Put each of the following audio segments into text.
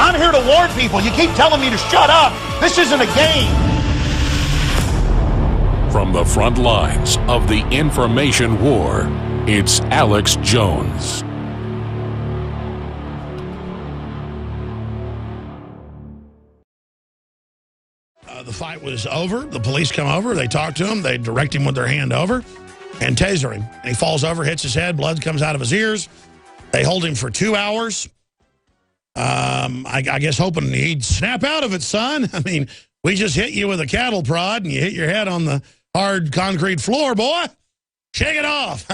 I'm here to warn people. You keep telling me to shut up. This isn't a game. From the front lines of the information war, it's Alex Jones. The fight was over. The police come over. They talk to him. They direct him with their hand over and taser him. And he falls over, hits his head. Blood comes out of his ears. They hold him for 2 hours. I guess hoping he'd snap out of it, son. I mean, we just hit you with a cattle prod and you hit your head on the hard concrete floor, boy. Shake it off.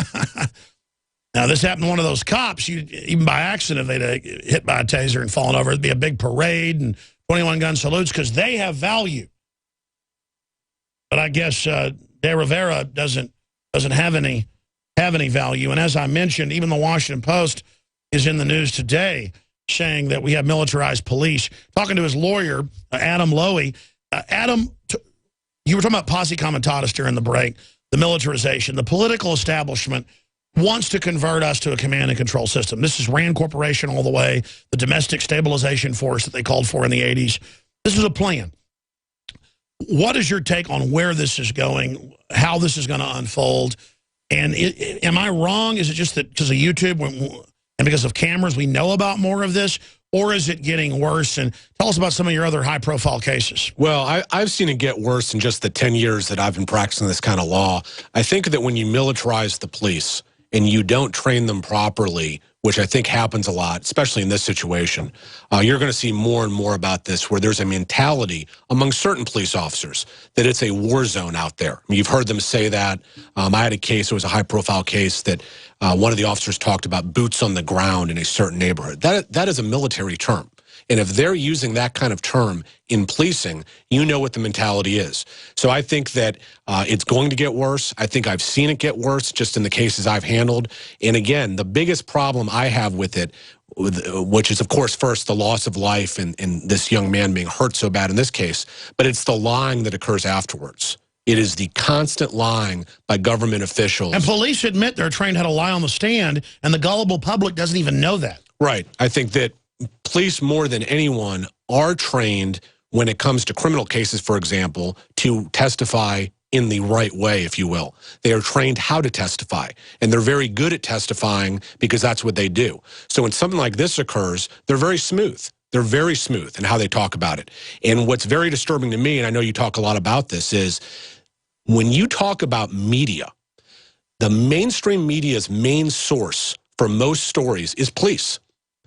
Now, this happened to one of those cops. Even by accident, they'd hit by a taser and fallen over. It'd be a big parade and 21-gun salutes because they have value. But I guess De Rivera doesn't have any value. And as I mentioned, even the Washington Post is in the news today saying that we have militarized police. Talking to his lawyer, Adam Lowy. Adam, you were talking about posse comitatus during the break, the militarization. The political establishment wants to convert us to a command and control system. This is Rand Corporation all the way, the domestic stabilization force that they called for in the 80s. This is a plan. What is your take on where this is going, how this is going to unfold? And am I wrong? Is it just that because of YouTube and because of cameras we know about more of this? Or is it getting worse? And tell us about some of your other high-profile cases. Well, I've seen it get worse in just the 10 years that I've been practicing this kind of law. I think that when you militarize the police and you don't train them properly, which I think happens a lot, especially in this situation, you're going to see more and more about this where there's a mentality among certain police officers that it's a war zone out there. I mean, you've heard them say that. I had a case, it was a high-profile case that one of the officers talked about boots on the ground in a certain neighborhood. That is a military term. And if they're using that kind of term in policing, you know what the mentality is. So I think that it's going to get worse. I think I've seen it get worse just in the cases I've handled. And again, the biggest problem I have with it, which is, of course, first, the loss of life and this young man being hurt so bad in this case, but it's the lying that occurs afterwards. It is the constant lying by government officials. And police admit they're trained how to lie on the stand, and the gullible public doesn't even know that. Right. I think that police, more than anyone, are trained when it comes to criminal cases, for example, to testify in the right way, if you will. They are trained how to testify, and they're very good at testifying because that's what they do. So when something like this occurs, they're very smooth. They're very smooth in how they talk about it. And what's very disturbing to me, and I know you talk a lot about this, is when you talk about media, the mainstream media's main source for most stories is police.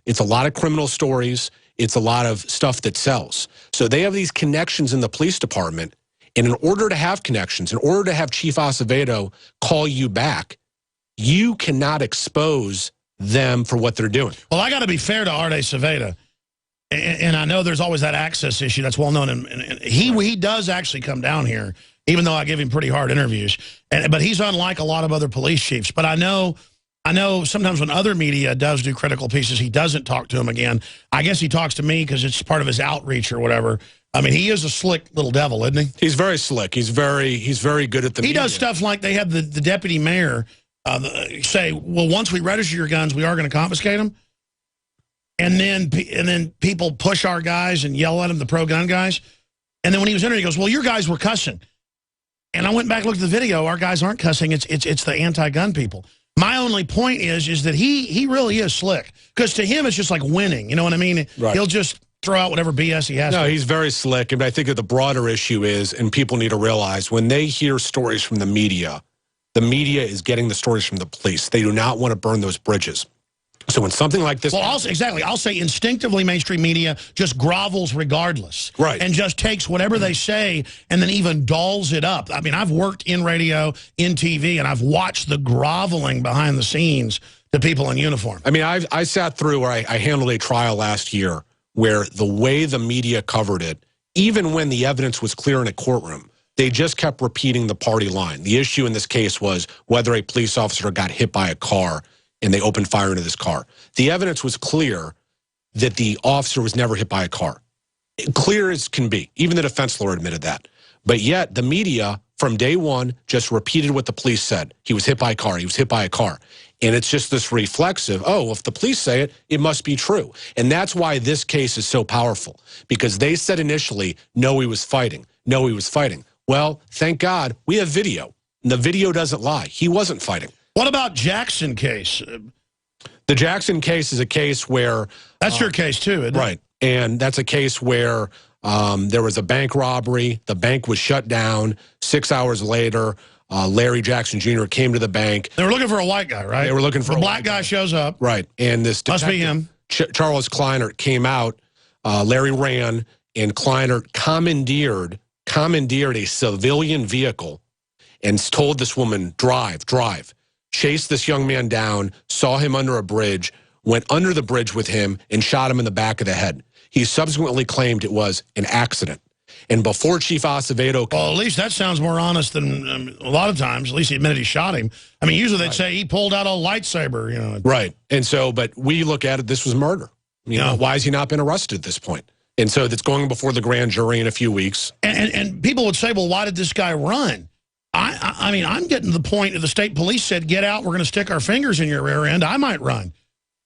It's a lot of criminal stories. It's a lot of stuff that sells. So they have these connections in the police department. And in order to have connections, in order to have Chief Acevedo call you back, you cannot expose them for what they're doing. Well, I got to be fair to Arte Acevedo. And I know there's always that access issue that's well known. And he does actually come down here, even though I give him pretty hard interviews. But he's unlike a lot of other police chiefs. But I know sometimes when other media does do critical pieces, he doesn't talk to him again. I guess he talks to me because it's part of his outreach or whatever. I mean, he is a slick little devil, isn't he? He's very slick. He's very good at the media. He does stuff like they have the deputy mayor say, well, once we register your guns, we are going to confiscate them. And then people push our guys and yell at them, the pro-gun guys. And then when he was interviewed, he goes, well, your guys were cussing. And I went back and looked at the video. Our guys aren't cussing. It's the anti-gun people. My only point is that he really is slick. Because to him, it's just like winning. You know what I mean? Right. He'll just throw out whatever BS he has. No, he's very slick. And I think that the broader issue is, and people need to realize, when they hear stories from the media is getting the stories from the police. They do not want to burn those bridges. So when something like this... Well, I'll say instinctively mainstream media just grovels regardless. Right. And just takes whatever they say and then even dolls it up. I mean, I've worked in radio, in TV, and I've watched the groveling behind the scenes to people in uniform. I mean, I sat through where I handled a trial last year where the way the media covered it, even when the evidence was clear in a courtroom, they just kept repeating the party line. The issue in this case was whether a police officer got hit by a car and they opened fire into this car. The evidence was clear that the officer was never hit by a car. Clear as can be. Even the defense lawyer admitted that. But yet the media, from day one, just repeated what the police said. He was hit by a car. He was hit by a car. And it's just this reflexive, oh, if the police say it, it must be true. And that's why this case is so powerful, because they said initially, no, he was fighting. No, he was fighting. Well, thank God we have video. And the video doesn't lie. He wasn't fighting. What about Jackson case? The Jackson case is a case where... That's your case, too, isn't it? Right. And that's a case where there was a bank robbery. The bank was shut down. 6 hours later, Larry Jackson Jr. came to the bank. They were looking for a white guy, right? They were looking for a black guy shows up. Right. And this must be him. Charles Kleinert came out. Larry ran, and Kleinert commandeered a civilian vehicle and told this woman, drive, drive. Chased this young man down, saw him under a bridge, went under the bridge with him, and shot him in the back of the head. He subsequently claimed it was an accident. And before Chief Acevedo... Well, at least that sounds more honest than a lot of times. At least he admitted he shot him. I mean, usually they'd say he pulled out a lightsaber, you know. Right. And so, but we look at it, this was murder. You know, why has he not been arrested at this point? And so that's going before the grand jury in a few weeks. And people would say, well, why did this guy run? I mean, I'm getting to the point if the state police said, get out, we're going to stick our fingers in your rear end, I might run.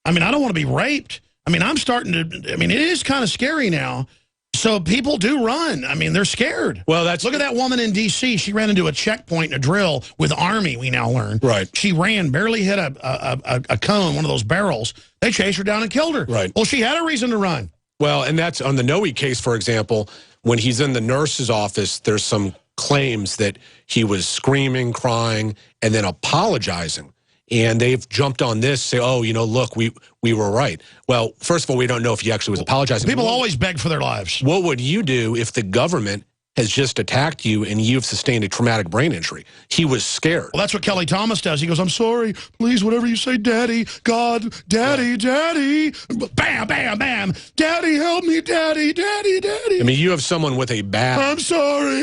I mean, I don't want to be raped. I mean, I'm starting to, I mean, it is kind of scary now. So people do run. I mean, they're scared. Well, look at that woman in D.C. She ran into a checkpoint in a drill with Army, we now learn. Right. She ran, barely hit a cone, one of those barrels. They chased her down and killed her. Right. Well, she had a reason to run. Well, and that's on the Noe case, for example, when he's in the nurse's office, there's some claims that he was screaming, crying, and then apologizing. And they've jumped on this, say, oh, you know, look, we were right. Well, first of all, we don't know if he actually was apologizing. People always beg for their lives. What would you do if the government has just attacked you and you've sustained a traumatic brain injury? He was scared. Well, that's what Kelly Thomas does. He goes, I'm sorry, please, whatever you say, Daddy, God, Daddy, Daddy, bam, bam, bam, Daddy, help me, Daddy, Daddy, Daddy. I mean, you have someone with a bat. I'm sorry.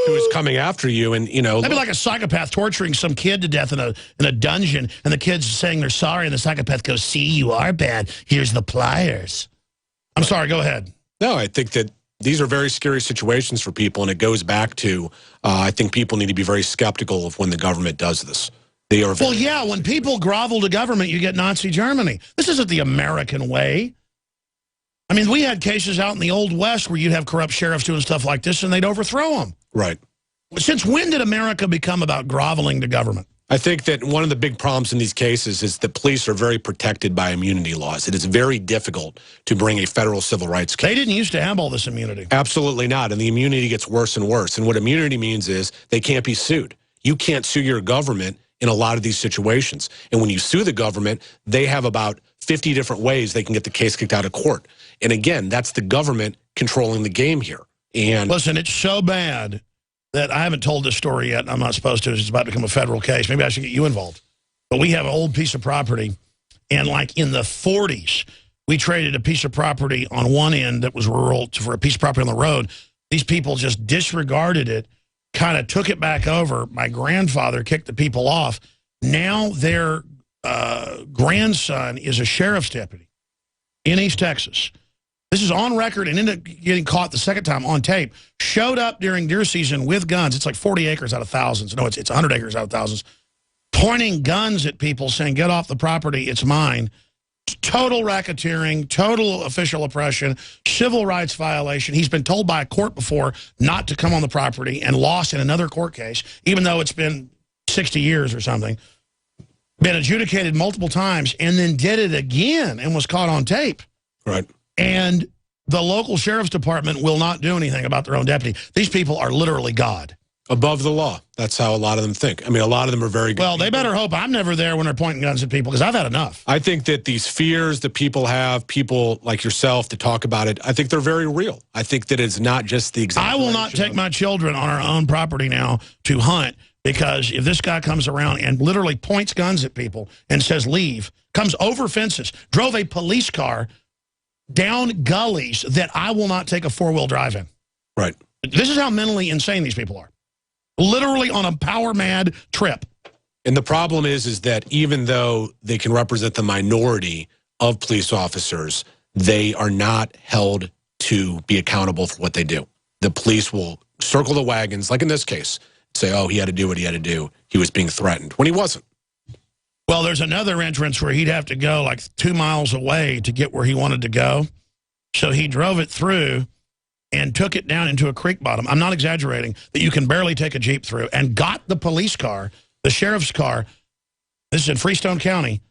Who is coming after you, and, you know. That'd be like a psychopath torturing some kid to death in a dungeon, and the kid's saying they're sorry, and the psychopath goes, see, you are bad. Here's the pliers. I'm sorry, go ahead. No, I think that these are very scary situations for people, and it goes back to, I think people need to be very skeptical of when the government does this. They are well, yeah, when people grovel to government, you get Nazi Germany. This isn't the American way. I mean, we had cases out in the Old West where you'd have corrupt sheriffs doing stuff like this, and they'd overthrow them. Right. Since when did America become about groveling to government? I think that one of the big problems in these cases is that police are very protected by immunity laws. It is very difficult to bring a federal civil rights case. They didn't used to have all this immunity. Absolutely not, and the immunity gets worse and worse. And what immunity means is they can't be sued. You can't sue your government in a lot of these situations. And when you sue the government, they have about 50 different ways they can get the case kicked out of court. And again, that's the government controlling the game here. And listen, it's so bad that I haven't told this story yet, and I'm not supposed to. It's about to become a federal case. Maybe I should get you involved. But we have an old piece of property, and like in the 40s, we traded a piece of property on one end that was rural for a piece of property on the road. These people just disregarded it, kind of took it back over. My grandfather kicked the people off. Now their grandson is a sheriff's deputy in East Texas. This is on record and ended up getting caught the second time on tape. Showed up during deer season with guns. It's like 40 acres out of thousands. No, it's 100 acres out of thousands. Pointing guns at people saying, get off the property, it's mine. Total racketeering, total official oppression, civil rights violation. He's been told by a court before not to come on the property and lost in another court case, even though it's been 60 years or something. Been adjudicated multiple times and then did it again and was caught on tape. Right. And the local sheriff's department will not do anything about their own deputy. These people are literally God. Above the law. That's how a lot of them think. I mean, a lot of them are very good. Well, they better hope I'm never there when they're pointing guns at people, because I've had enough. I think that these fears that people have, people like yourself to talk about it, I think they're very real. I think that it's not just the example. I will not take my children on our own property now to hunt, because if this guy comes around and literally points guns at people and says leave, comes over fences, drove a police car down gullies that I will not take a four-wheel drive in. Right. This is how mentally insane these people are. Literally on a power-mad trip. And the problem is that even though they can represent the minority of police officers, they are not held to be accountable for what they do. The police will circle the wagons, like in this case, say, oh, he had to do what he had to do. He was being threatened, when he wasn't. Well, there's another entrance where he'd have to go like 2 miles away to get where he wanted to go. So he drove it through and took it down into a creek bottom. I'm not exaggerating, that you can barely take a Jeep through, and got the police car, the sheriff's car, this is in Freestone County,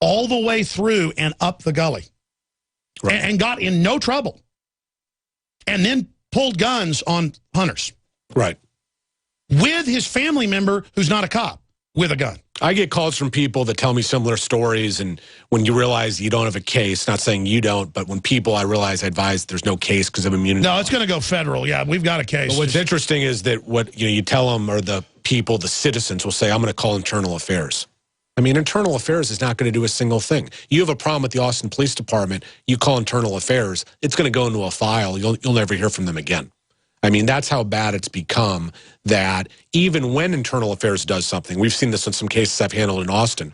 all the way through and up the gully. Right. And got in no trouble. And then pulled guns on hunters. Right. With his family member who's not a cop, with a gun. I get calls from people that tell me similar stories, and when you realize you don't have a case, not saying you don't, but when people, I realize, advise there's no case because of immunity. No, it's going to go federal. Yeah, we've got a case. But what's interesting is that what you tell them, or the people, the citizens will say, I'm going to call internal affairs. I mean, internal affairs is not going to do a single thing. You have a problem with the Austin Police Department, you call internal affairs, it's going to go into a file. You'll never hear from them again. I mean, that's how bad it's become, that even when internal affairs does something, we've seen this in some cases I've handled in Austin,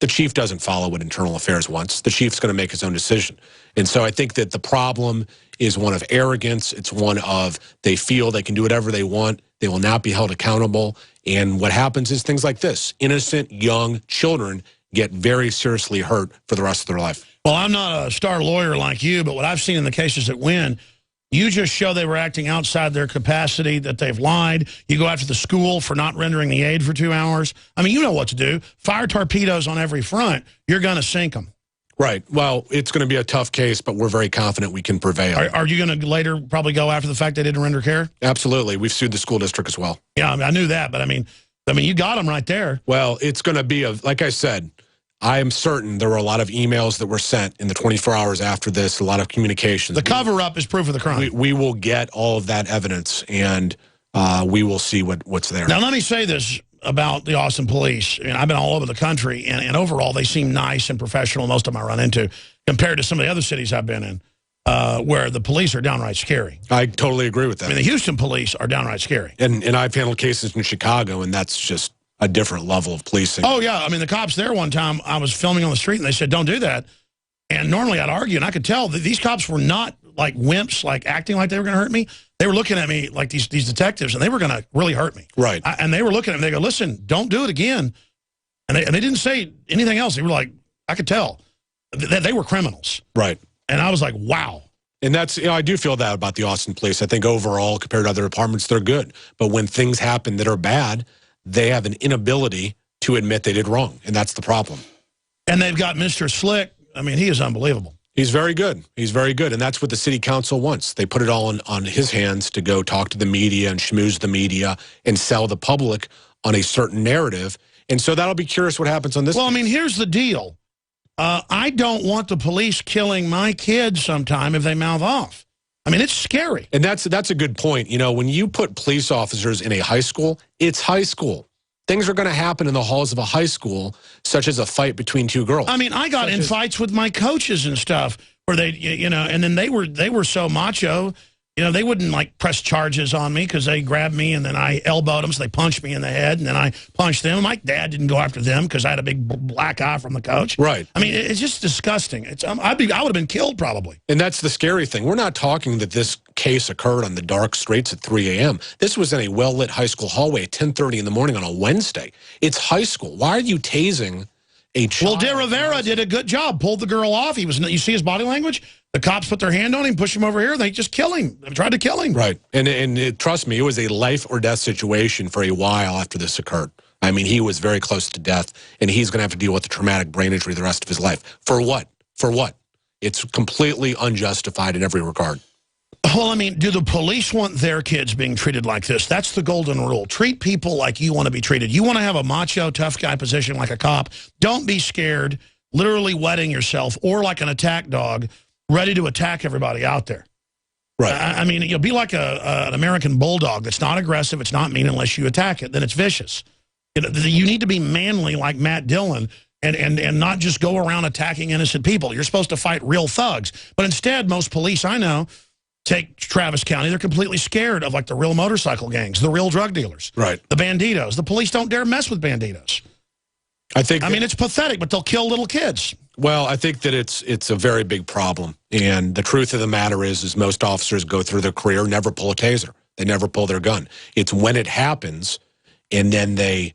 the chief doesn't follow what internal affairs wants. The chief's going to make his own decision. And so I think that the problem is one of arrogance. It's one of they feel they can do whatever they want. They will not be held accountable. And what happens is things like this. Innocent, young children get very seriously hurt for the rest of their life. Well, I'm not a star lawyer like you, but what I've seen in the cases that win, you just show they were acting outside their capacity, that they've lied. You go after the school for not rendering the aid for 2 hours. I mean, you know what to do. Fire torpedoes on every front. You're going to sink them. Right. Well, it's going to be a tough case, but we're very confident we can prevail. Are you going to later probably go after the fact they didn't render care? Absolutely. We've sued the school district as well. Yeah, I knew that, but I mean, you got them right there. Well, it's going to be, like I said, I am certain there were a lot of emails that were sent in the 24 hours after this, a lot of communications. The cover-up is proof of the crime. We will get all of that evidence, and we will see what's there. Now, let me say this about the Austin police. I mean, I've been all over the country, and overall, they seem nice and professional, most of them I run into, compared to some of the other cities I've been in, where the police are downright scary. I totally agree with that. I mean, the Houston police are downright scary. And I've handled cases in Chicago, and that's just a different level of policing. Oh, yeah. I mean, the cops there one time, I was filming on the street, and they said, don't do that. And normally I'd argue, and I could tell that these cops were not like wimps, like acting like they were going to hurt me. They were looking at me like these detectives, and they were going to really hurt me. Right. And they were looking at me. They go, listen, don't do it again. And they didn't say anything else. They were like, I could tell that they were criminals. Right. And I was like, wow. And that's, I do feel that about the Austin police. I think overall, compared to other departments, they're good. But when things happen that are bad, they have an inability to admit they did wrong, and that's the problem. And they've got Mr. Slick. I mean, he is unbelievable. He's very good. He's very good, and that's what the city council wants. They put it all on his hands to go talk to the media and schmooze the media and sell the public on a certain narrative. And so that'll be curious what happens on this. Well, I mean, here's the deal. I don't want the police killing my kids sometime if they mouth off. I mean, it's scary. And that's a good point. You know, when you put police officers in a high school, it's high school. Things are going to happen in the halls of a high school, such as a fight between two girls. I mean, I got in fights with my coaches and stuff where they, and then they were so macho. They wouldn't like press charges on me because they grabbed me and then I elbowed them, so they punched me in the head, and then I punched them. My dad didn't go after them because I had a big black eye from the coach. Right. I mean, it's just disgusting. I would have been killed probably. And that's the scary thing. We're not talking that this case occurred on the dark streets at 3 a.m. This was in a well-lit high school hallway at 10:30 in the morning on a Wednesday. It's high school. Why are you tasing a child? Well, De Rivera did a good job. Pulled the girl off. You see his body language? The cops put their hand on him, push him over here. They just kill him. They tried to kill him. Right. And trust me, it was a life or death situation for a while after this occurred. I mean, he was very close to death, and he's going to have to deal with the traumatic brain injury the rest of his life. For what? For what? It's completely unjustified in every regard. Well, I mean, do the police want their kids being treated like this? That's the golden rule. Treat people like you want to be treated. You want to have a macho, tough guy position like a cop. Don't be scared, literally wetting yourself, or like an attack dog, ready to attack everybody out there. Right. I mean, you'll be like an American bulldog that's not aggressive, it's not mean unless you attack it, then it's vicious. You need to be manly like Matt Dillon and not just go around attacking innocent people. You're supposed to fight real thugs. But instead, most police I know, take Travis County, they're completely scared of like the real motorcycle gangs, the real drug dealers, right? The banditos. The police don't dare mess with banditos. I mean, it's pathetic, but they'll kill little kids. Well, I think that it's a very big problem. And the truth of the matter is most officers go through their career, never pull a taser. They never pull their gun. It's when it happens, and then they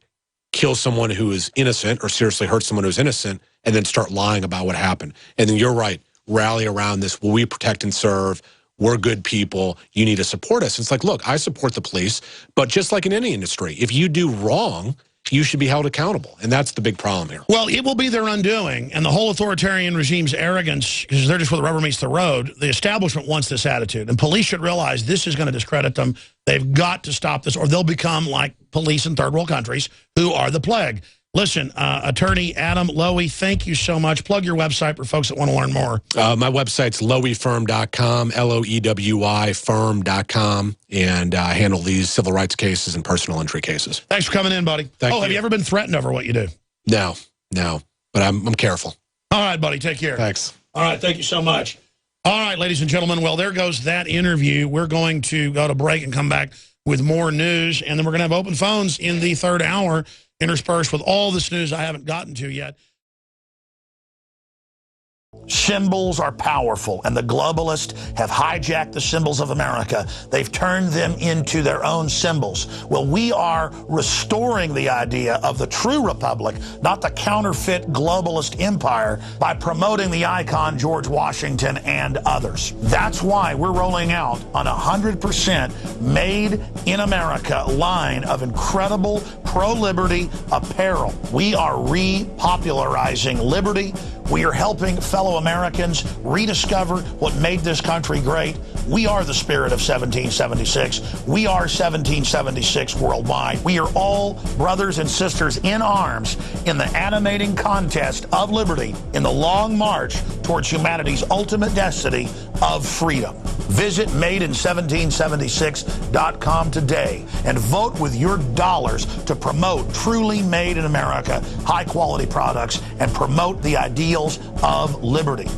kill someone who is innocent or seriously hurt someone who's innocent and then start lying about what happened. And then you're right, rally around this. Will we protect and serve? We're good people. You need to support us. It's like, look, I support the police, but just like in any industry, if you do wrong, you should be held accountable. And that's the big problem here. Well, it will be their undoing, and the whole authoritarian regime's arrogance, because they're just where the rubber meets the road. The establishment wants this attitude, and police should realize this is going to discredit them. They've got to stop this, or they'll become like police in third world countries who are the plague. Listen, Attorney Adam Lowy, thank you so much. Plug your website for folks that want to learn more. My website's loweyfirm.com, L-O-E-W-I firm.com, and I handle these civil rights cases and personal injury cases. Thanks for coming in, buddy. Thank you. Have you ever been threatened over what you do? No, but I'm careful. All right, buddy, take care. Thanks. All right, thank you so much. All right, ladies and gentlemen, well, there goes that interview. We're going to go to break and come back with more news, and then we're going to have open phones in the third hour, interspersed with all this news I haven't gotten to yet. Symbols are powerful, and the globalists have hijacked the symbols of America. They've turned them into their own symbols. Well, we are restoring the idea of the true republic, not the counterfeit globalist empire, by promoting the icon George Washington and others. That's why we're rolling out an 100% made in America line of incredible pro-liberty apparel. We are repopularizing liberty. We are helping fellow Americans rediscover what made this country great. We are the spirit of 1776. We are 1776 worldwide. We are all brothers and sisters in arms in the animating contest of liberty in the long march towards humanity's ultimate destiny of freedom. Visit madein1776.com today and vote with your dollars to promote truly made in America, high-quality products, and promote the ideals of liberty.